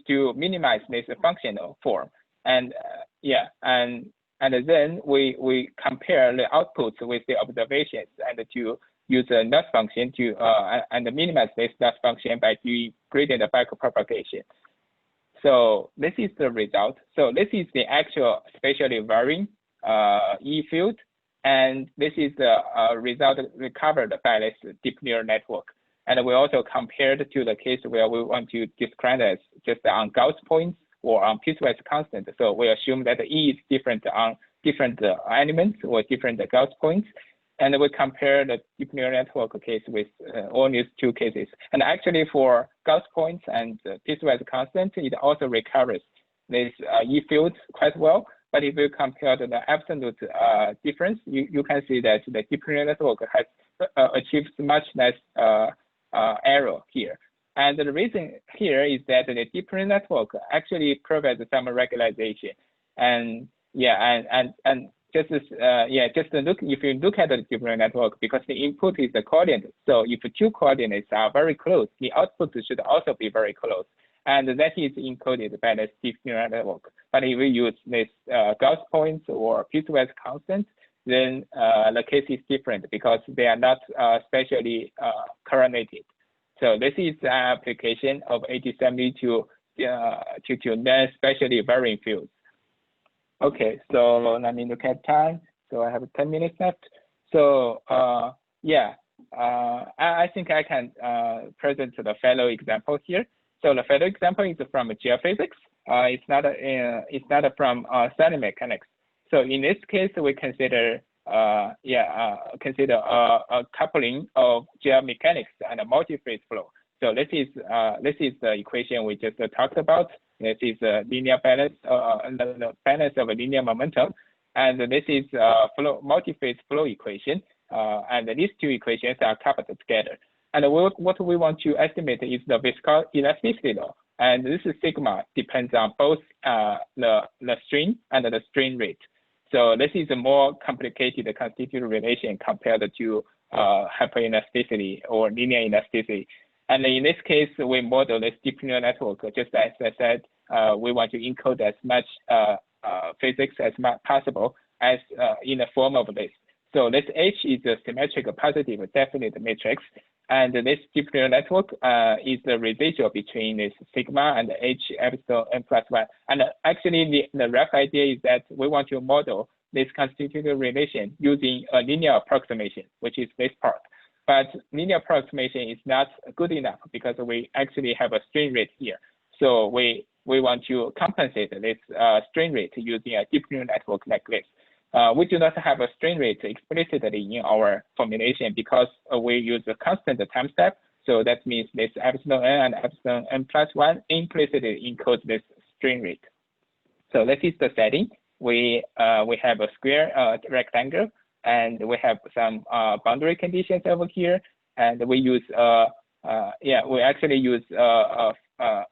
to minimize this functional form. And then we compare the outputs with the observations, and to use a loss function to and minimize this loss function by doing gradient backpropagation. So this is the result. So this is the actual spatially varying E field, and this is the result recovered by this deep neural network. And we also compared to the case where we want to describe as just on Gauss points or on piecewise constant. So we assume that the E is different on different elements or different Gauss points. And we compare the deep neural network case with all these two cases. And actually for Gauss points and piecewise constant, it also recovers this E field quite well. But if you compare the absolute difference, you can see that the deep neural network has achieved much less error here. And the reason here is that the deep neural network actually provides some regularization. And just look, if you look at the deep neural network, because the input is the coordinate, so if two coordinates are very close, the output should also be very close. and that is encoded by this deep neural network. But if we use this Gauss points or piecewise constant, then the case is different because they are not spatially correlated. So this is the application of ADCME to non-spatially varying fields. Okay, so let me look at time. So I have 10 minutes left. So yeah, I think I can present the fellow example here. So the fellow example is from geophysics. It's not from solid mechanics. So in this case, we consider a coupling of geomechanics and a multi-phase flow. So this is the equation we just talked about. This is a linear balance, the balance of a linear momentum, and this is multi-phase flow equation. And these two equations are coupled together. And what we want to estimate is the viscoelasticity law. And this is sigma depends on both the strain and the strain rate. So this is a more complicated constitutive relation compared to hyperelasticity or linear elasticity. And in this case, we model this deep neural network. Just as I said, we want to encode as much physics as possible as in the form of this. So this H is a symmetric positive definite matrix. And this deep neural network is the residual between this sigma and H epsilon n plus 1. And actually, the rough idea is that we want to model this constitutive relation using a linear approximation, which is this part. But linear approximation is not good enough because we actually have a strain rate here. So we want to compensate this strain rate using a deep neural network like this. We do not have a strain rate explicitly in our formulation because we use a constant time step. So that means this epsilon n and epsilon n plus 1 implicitly encodes this strain rate. So this is the setting. We have a square rectangle, and we have some boundary conditions over here. And we use we actually use finite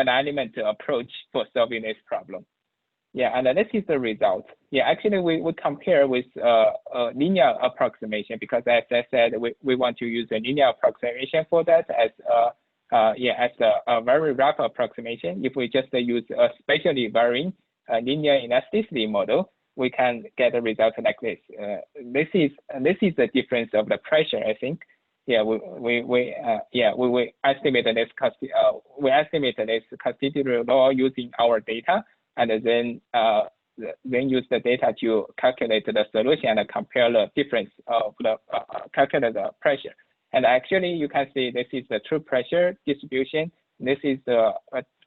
element approach for solving this problem. Yeah, and this is the result. Yeah, actually we compare with a linear approximation because as I said, we want to use a linear approximation for that as a very rough approximation. If we just use a spatially varying linear elasticity model, we can get a result like this. This is the difference of the pressure, I think. Yeah, we estimate this constitutive law using our data, and then use the data to calculate the solution and compare the difference of the calculate the pressure. And actually, you can see this is the true pressure distribution. This is the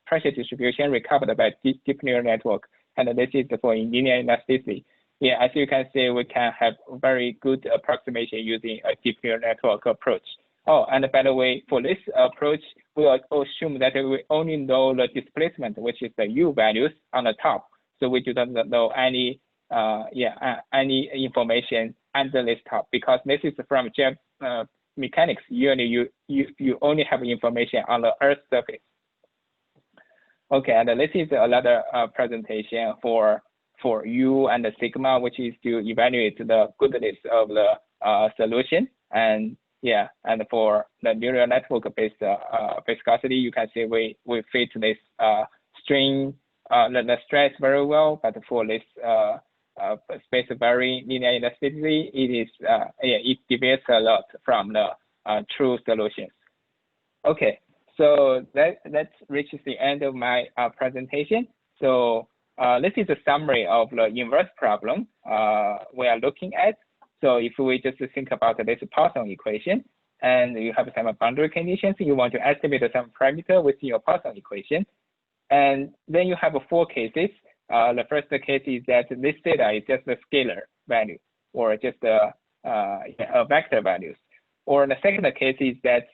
pressure distribution recovered by deep neural network, and this is for linear elasticity. Yeah, as you can see, we can have very good approximation using a deep neural network approach. Oh, and by the way, for this approach, we assume that we only know the displacement, which is the U values on the top. So we do not know any information under this top because this is from mechanics. Usually, you only have information on the Earth surface. Okay, and this is another presentation for U and the sigma, which is to evaluate the goodness of the solution. And yeah, and for the neural network-based viscosity, you can see we fit this strain, the stress very well. But for this space-varying linear elasticity, it deviates a lot from the true solutions. Okay, so that reaches the end of my presentation. So this is a summary of the inverse problem we are looking at. So if we just think about this Poisson equation, and you have some boundary conditions, you want to estimate some parameter within your Poisson equation. And then you have 4 cases. The first case is that this theta is just a scalar value or just a vector values. Or the second case is that,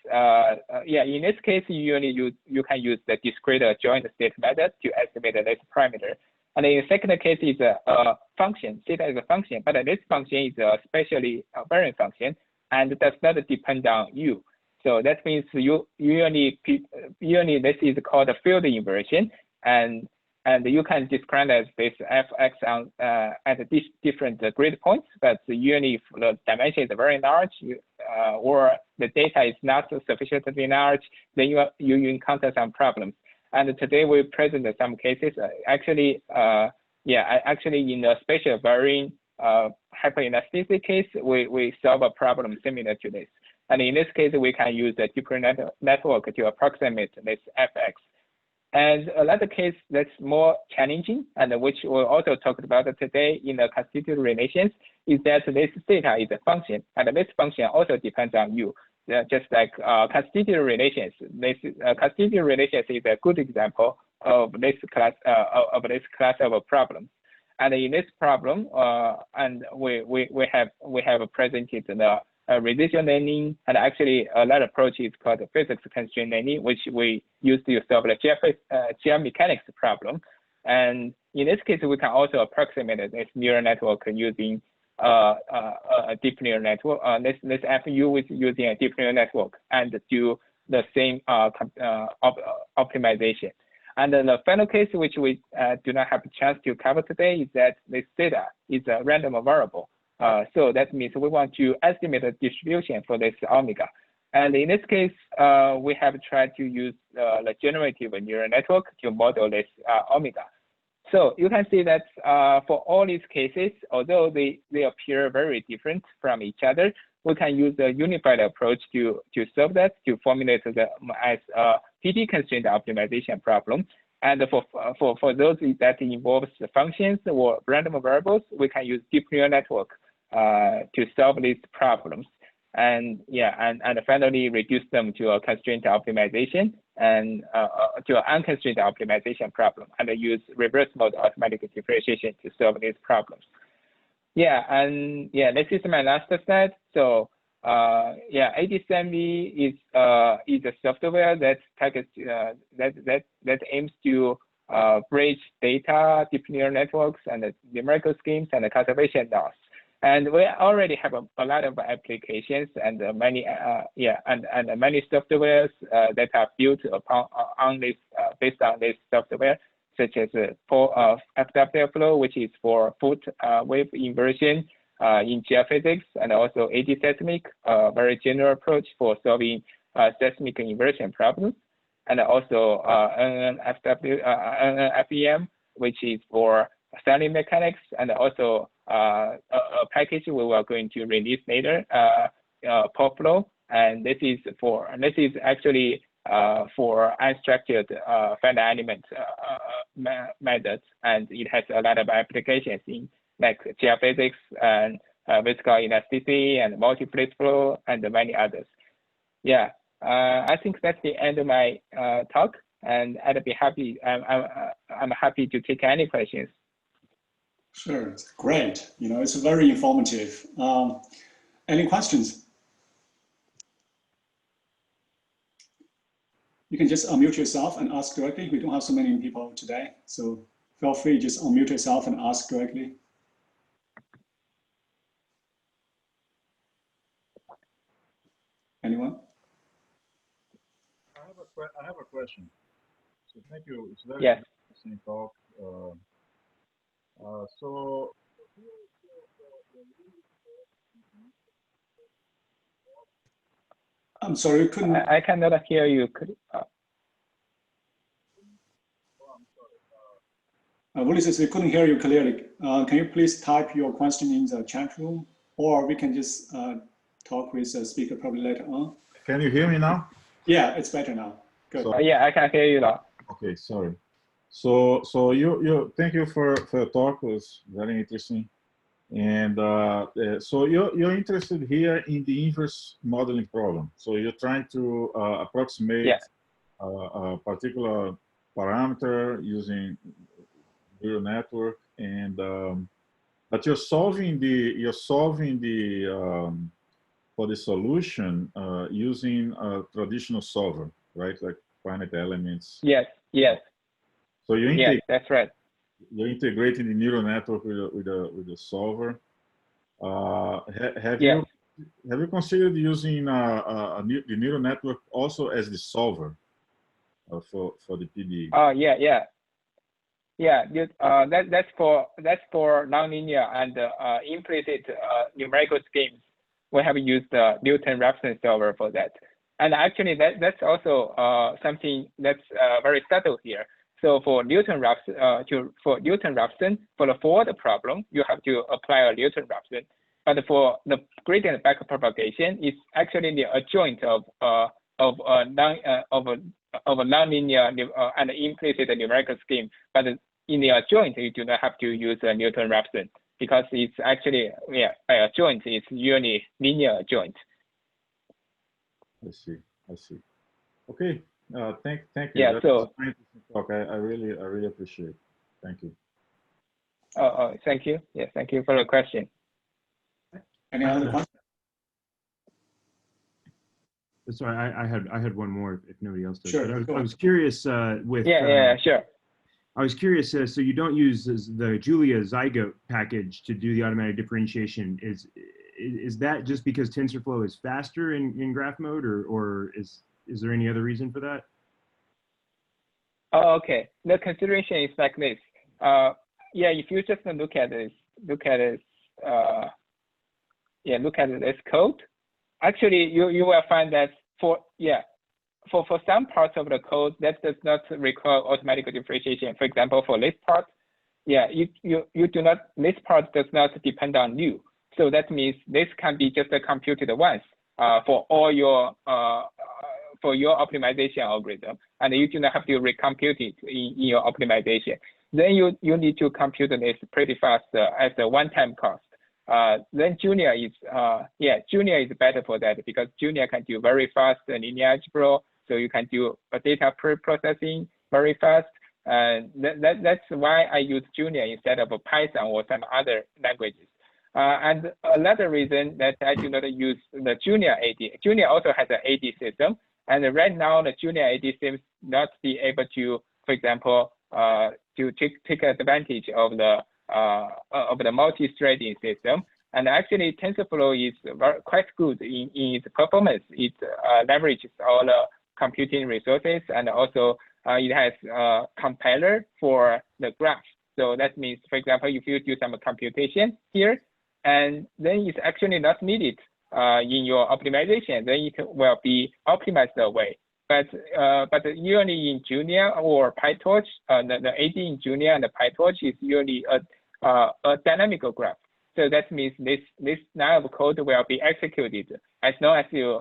in this case, you can use the discrete joint state method to estimate this parameter. And in the second case is a function, theta is a function, but this function is a spatially varying function and does not depend on U. So that means usually this is called a field inversion, and you can describe as this fx at different grid points, but usually if the dimension is very large, or the data is not sufficiently large, then you encounter some problems. And today we present some cases. Actually in the spatial varying hyperelasticity case, we solve a problem similar to this. And in this case, we can use the deep neural network to approximate this fx. And another case that's more challenging, and which we'll also talk about today in the constitutive relations, is that this theta is a function, and this function also depends on u. Just like constitutive relations, this constitutive relations is a good example of this class of problems. And in this problem, and we have presented the residual learning, and actually that approach is called physics constraint learning, which we use to solve the geomechanics problem. And in this case, we can also approximate this neural network using a deep neural network. This FU is using a deep neural network and do the same optimization. And then the final case, which we do not have a chance to cover today, is that this theta is a random variable. So that means we want to estimate the distribution for this omega. And in this case, we have tried to use the generative neural network to model this omega. So you can see that for all these cases, although they appear very different from each other, we can use a unified approach to solve that, to formulate them as a PD constraint optimization problem. And for those that involves the functions or random variables, we can use deep neural network to solve these problems. And and finally reduce them to a constraint optimization and to an unconstrained optimization problem, and use reverse mode automatic differentiation to solve these problems. This is my last slide. So ADCME is a software that targets that aims to bridge data, deep neural networks, and numerical schemes and conservation laws. And we already have a lot of applications and many many softwares that are built upon based on this software, such as FW flow, which is for foot wave inversion in geophysics, and also ADCME, a very general approach for solving seismic inversion problems, and also FEM, which is for Stanley mechanics, and also a package we are going to release later, pop flow, and this is actually for unstructured finite element methods, and it has a lot of applications in like geophysics and viscoelasticity and multiplex flow and many others. I think that's the end of my talk, and I'd be happy. I'm happy to take any questions. Sure, it's great. It's very informative. Any questions? You can just unmute yourself and ask directly. We don't have so many people today, so feel free, just unmute yourself and ask directly. Anyone? I have a question. So thank you. It's very interesting talk. I'm sorry, couldn't. I cannot hear you. Willie says we couldn't hear you clearly. Can you please type your question in the chat room, or we can just talk with the speaker probably later on. Can you hear me now? Yeah, it's better now. Good. I can hear you now. Okay, sorry. So you thank you for your talk. It was very interesting. And so you're interested here in the inverse modeling problem. So you're trying to approximate a particular parameter using neural network, and but you're solving the for the solution using a traditional solver, right? Like finite elements. Yes. So you that's right. You're integrating the neural network with the solver. Have you considered using the neural network also as the solver for the PD? That's for nonlinear and implicit numerical schemes. we have used the Newton-Raphson solver for that. And actually, that's also something that's very subtle here. So for Newton-Raphson, for the forward problem, you have to apply a Newton-Raphson. But for the gradient backpropagation, it's actually the adjoint of a nonlinear and implicit numerical scheme. But in the adjoint, you do not have to use a Newton-Raphson because it's actually by adjoint, it's usually linear adjoint. I see. Okay. Thank you. Yeah. That's so. a interesting talk. I really appreciate it. Thank you. Oh, thank you. Yeah, thank you for the question. Any other questions? Sorry, I had one more if nobody else does. Sure. But I was curious with. Sure. I was curious. So you don't use the Julia zygote package to do the automatic differentiation. Is that just because TensorFlow is faster in graph mode, or is there any other reason for that? Oh, okay. The consideration is like this. If you just look at this code, actually you will find that for some parts of the code that does not require automatic differentiation. For example, for this part, this part does not depend on you. So that means this can be just computed once for all your optimization algorithm, and you do not have to recompute it in your optimization. Then you need to compute this pretty fast as a one-time cost. Then Junior is better for that because Junior can do very fast linear algebra, so you can do data pre-processing very fast. And that's why I use Junior instead of Python or some other languages. And another reason that I do not use the Junior AD. Junior also has an AD system, and right now the Junior AD seems not be able to, for example, to take advantage of the multi-threading system. And actually, TensorFlow is quite good in its performance. It leverages all the computing resources, and also it has a compiler for the graph. So that means, for example, if you do some computation here, and then it's actually not needed in your optimization, then it will be optimized away. But usually in Junior or PyTorch, the AD in Junior and the PyTorch is usually a dynamical graph. So that means this line of code will be executed as long as you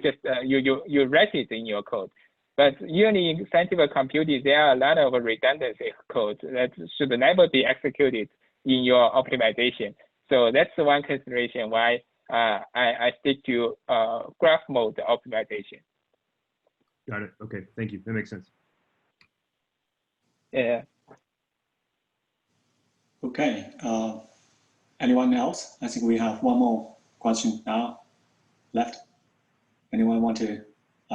just you write it in your code. But usually in scientific computing, there are a lot of redundancy code that should never be executed in your optimization. So that's the one consideration why I stick to graph mode optimization. Got it. Okay, thank you. That makes sense. Yeah. Okay. Anyone else? I think we have one more question now left. Anyone want to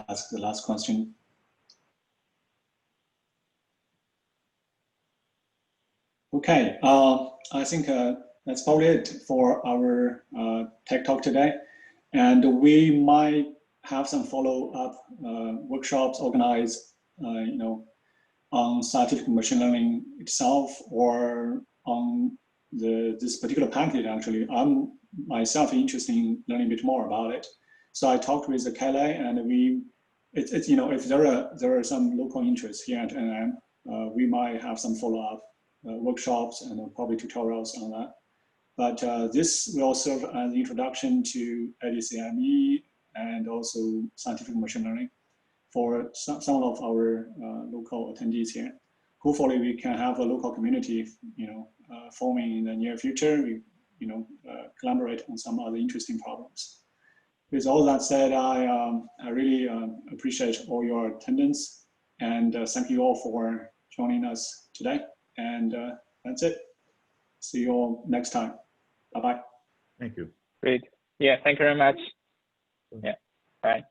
ask the last question? Okay. I think that's probably it for our tech talk today. And we might have some follow-up workshops organized, on scientific machine learning itself, or on this particular package. Actually, I'm myself interested in learning a bit more about it. So I talked with Kailai, and if there are some local interests here at NM, we might have some follow-up workshops and probably tutorials on that. But this will serve as an introduction to ADCME and also scientific machine learning for some of our local attendees here. Hopefully, we can have a local community, forming in the near future. We, collaborate on some other interesting problems. With all that said, I really appreciate all your attendance, and thank you all for joining us today. And that's it. See you all next time. Bye-bye. Thank you. Great. Yeah, thank you very much. Yeah, bye.